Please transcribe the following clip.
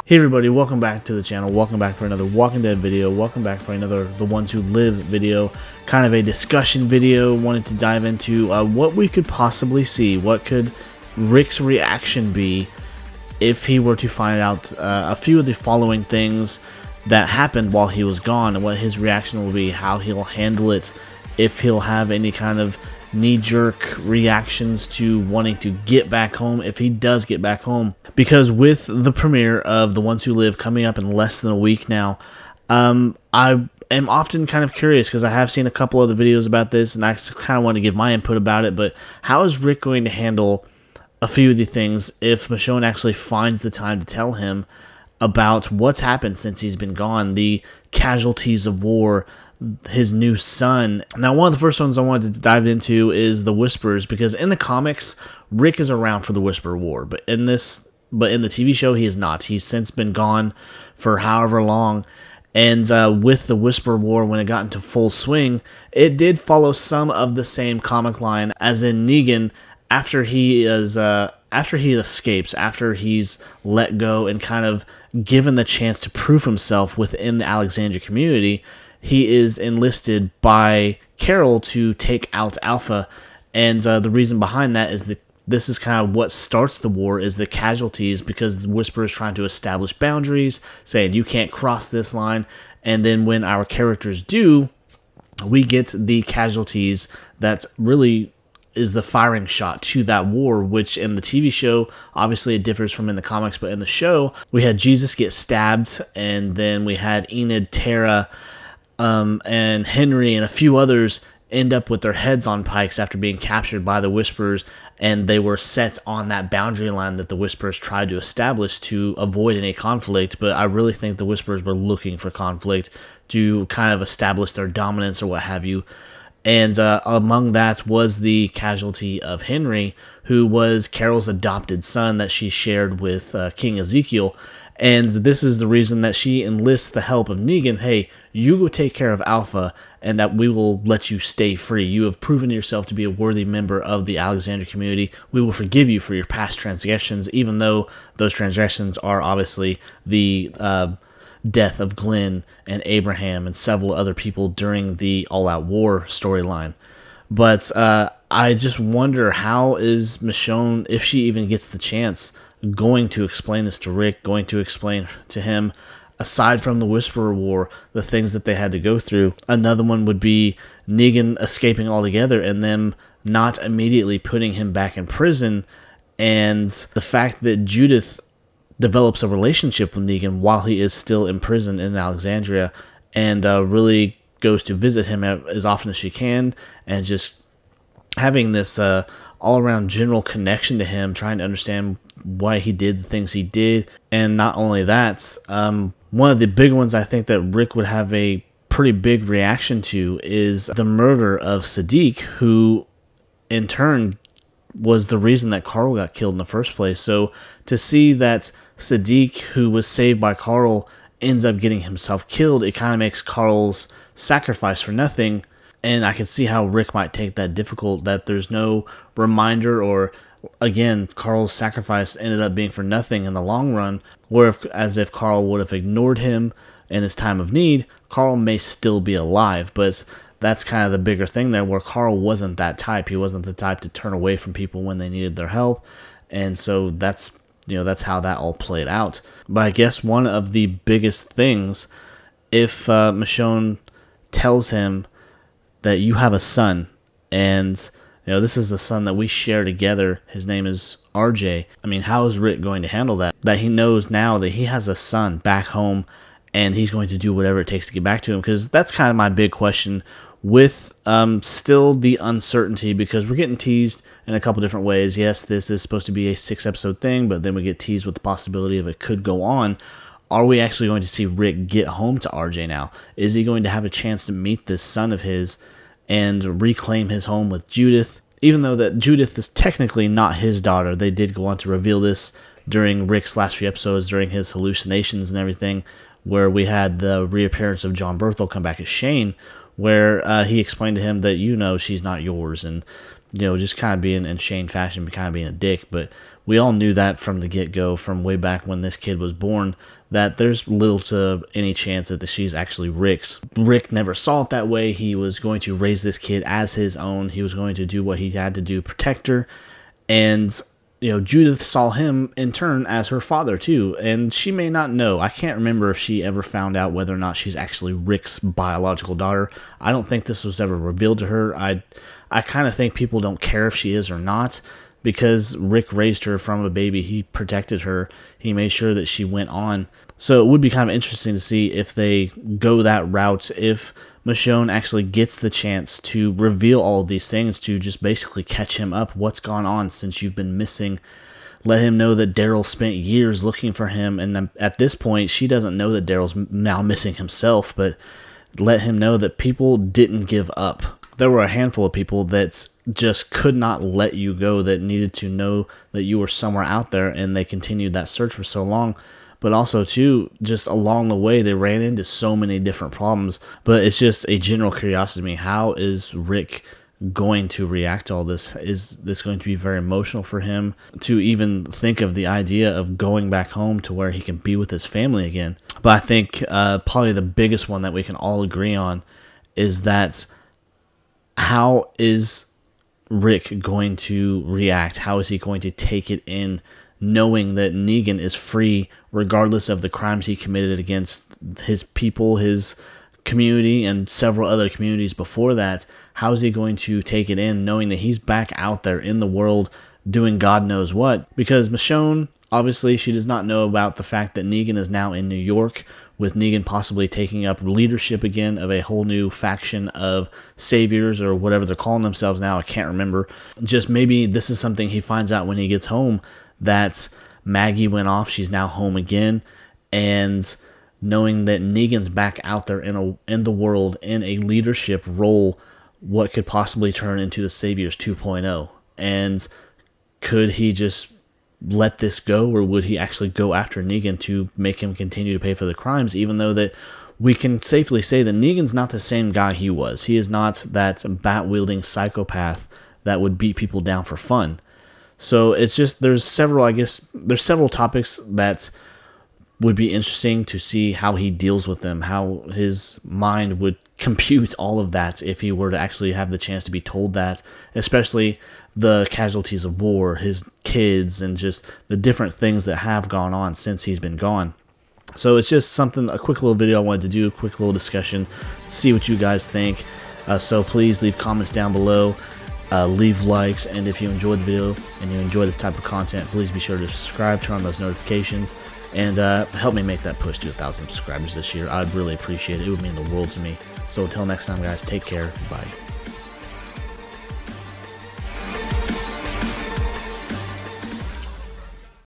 Hey everybody, welcome back to the channel, welcome back for another Walking Dead video, welcome back for another The Ones Who Live video, kind of a discussion video. Wanted to dive into what we could possibly see, what could Rick's reaction be if he were to find out a few of the following things that happened while he was gone, and what his reaction will be, how he'll handle it, if he'll have any kind of knee-jerk reactions to wanting to get back home if he does get back home. Because with the premiere of The Ones Who Live coming up in less than a week now, I am often kind of curious because I have seen a couple of the videos about this and I kind of want to give my input about it. But how is Rick going to handle a few of the things if Michonne actually finds the time to tell him about what's happened since he's been gone, the casualties of war, his new son? Now, one of the first ones I wanted to dive into is the Whisperers, because in the comics, Rick is around for the Whisperer War, but in the TV show, he is not. He's since been gone for however long. And with the Whisperer War, when it got into full swing, it did follow some of the same comic line, as in Negan, after he escapes, after he's let go and kind of given the chance to prove himself within the Alexandria community, he is enlisted by Carol to take out Alpha. And the reason behind that is that this is kind of what starts the war, is the casualties, because the Whisperer is trying to establish boundaries, saying you can't cross this line. And then when our characters do, we get the casualties that really is the firing shot to that war, which in the TV show, obviously it differs from in the comics, but in the show, we had Jesus get stabbed, and then we had Enid, Tara, and Henry and a few others end up with their heads on pikes after being captured by the Whisperers, and they were set on that boundary line that the Whisperers tried to establish to avoid any conflict. But I really think the Whisperers were looking for conflict to kind of establish their dominance or what have you. And among that was the casualty of Henry, who was Carol's adopted son that she shared with King Ezekiel. And this is the reason that she enlists the help of Negan. Hey, you go take care of Alpha, and that we will let you stay free. You have proven yourself to be a worthy member of the Alexandria community. We will forgive you for your past transgressions, even though those transgressions are obviously the death of Glenn and Abraham and several other people during the All-Out War storyline. But I just wonder, how is Michonne, if she even gets the chance, going to explain this to Rick, going to explain to him, aside from the Whisperer War, the things that they had to go through. Another one would be Negan escaping altogether and them not immediately putting him back in prison, and the fact that Judith develops a relationship with Negan while he is still imprisoned in Alexandria, and really goes to visit him as often as she can, and just having this all-around general connection to him, trying to understand why he did the things he did. And not only that, one of the big ones I think that Rick would have a pretty big reaction to is the murder of Siddiq, who in turn was the reason that Carl got killed in the first place. So to see that Siddiq, who was saved by Carl, ends up getting himself killed, it kind of makes Carl's sacrifice for nothing. And I can see how Rick might take that difficult, that there's no reminder, or again, Carl's sacrifice ended up being for nothing in the long run, where as if Carl would have ignored him in his time of need, Carl may still be alive. But that's kind of the bigger thing there, where Carl wasn't that type. He wasn't the type to turn away from people when they needed their help. And so that's how that all played out. But I guess one of the biggest things, if Michonne tells him that you have a son, and this is the son that we share together, his name is RJ. I mean, how is Rick going to handle that? That he knows now that he has a son back home, and he's going to do whatever it takes to get back to him. Because that's kind of my big question, with still the uncertainty, because we're getting teased in a couple different ways. Yes, this is supposed to be a 6-episode thing, but then we get teased with the possibility of it could go on. Are we actually going to see Rick get home to RJ now? Is he going to have a chance to meet this son of his and reclaim his home with Judith? Even though that Judith is technically not his daughter, they did go on to reveal this during Rick's last few episodes, during his hallucinations and everything, where we had the reappearance of John Berthel come back as Shane, where he explained to him that she's not yours, and just kind of being in Shane fashion, kind of being a dick. But we all knew that from the get-go, from way back when this kid was born, that there's little to any chance that she's actually Rick's. Rick never saw it that way. He was going to raise this kid as his own. He was going to do what he had to do, protect her. And, Judith saw him in turn as her father too. And she may not know. I can't remember if she ever found out whether or not she's actually Rick's biological daughter. I don't think this was ever revealed to her. I kind of think people don't care if she is or not, because Rick raised her from a baby. He protected her. He made sure that she went on. So it would be kind of interesting to see if they go that route, if Michonne actually gets the chance to reveal all of these things, to just basically catch him up. What's gone on since you've been missing? Let him know that Daryl spent years looking for him, and at this point, she doesn't know that Daryl's now missing himself, but let him know that people didn't give up. There were a handful of people that just could not let you go, that needed to know that you were somewhere out there, and they continued that search for so long. But also, too, just along the way, they ran into so many different problems. But it's just a general curiosity to me. How is Rick going to react to all this? Is this going to be very emotional for him to even think of the idea of going back home to where he can be with his family again? But I think probably the biggest one that we can all agree on is that how is Rick going to react? How is he going to take it in, knowing that Negan is free regardless of the crimes he committed against his people, his community, and several other communities before that? How is he going to take it in, knowing that he's back out there in the world doing God knows what? Because Michonne, obviously, she does not know about the fact that Negan is now in New York, with Negan possibly taking up leadership again of a whole new faction of saviors, or whatever they're calling themselves now. I can't remember. Just maybe this is something he finds out when he gets home, that Maggie went off, she's now home again, and knowing that Negan's back out there in the world in a leadership role, what could possibly turn into the Saviors 2.0? And could he just let this go, or would he actually go after Negan to make him continue to pay for the crimes, even though that we can safely say that Negan's not the same guy he was. He is not that bat-wielding psychopath that would beat people down for fun. So it's just, there's several topics that would be interesting to see how he deals with them, how his mind would compute all of that if he were to actually have the chance to be told that, especially the casualties of war, his kids, and just the different things that have gone on since he's been gone. So it's just something, a quick little video I wanted to do, a quick little discussion, see what you guys think. So please leave comments down below. Leave likes, and if you enjoyed the video and you enjoy this type of content, please be sure to subscribe, turn on those notifications, and help me make that push to 1,000 subscribers this year. I'd really appreciate it. It would mean the world to me. So until next time, guys, take care. Bye.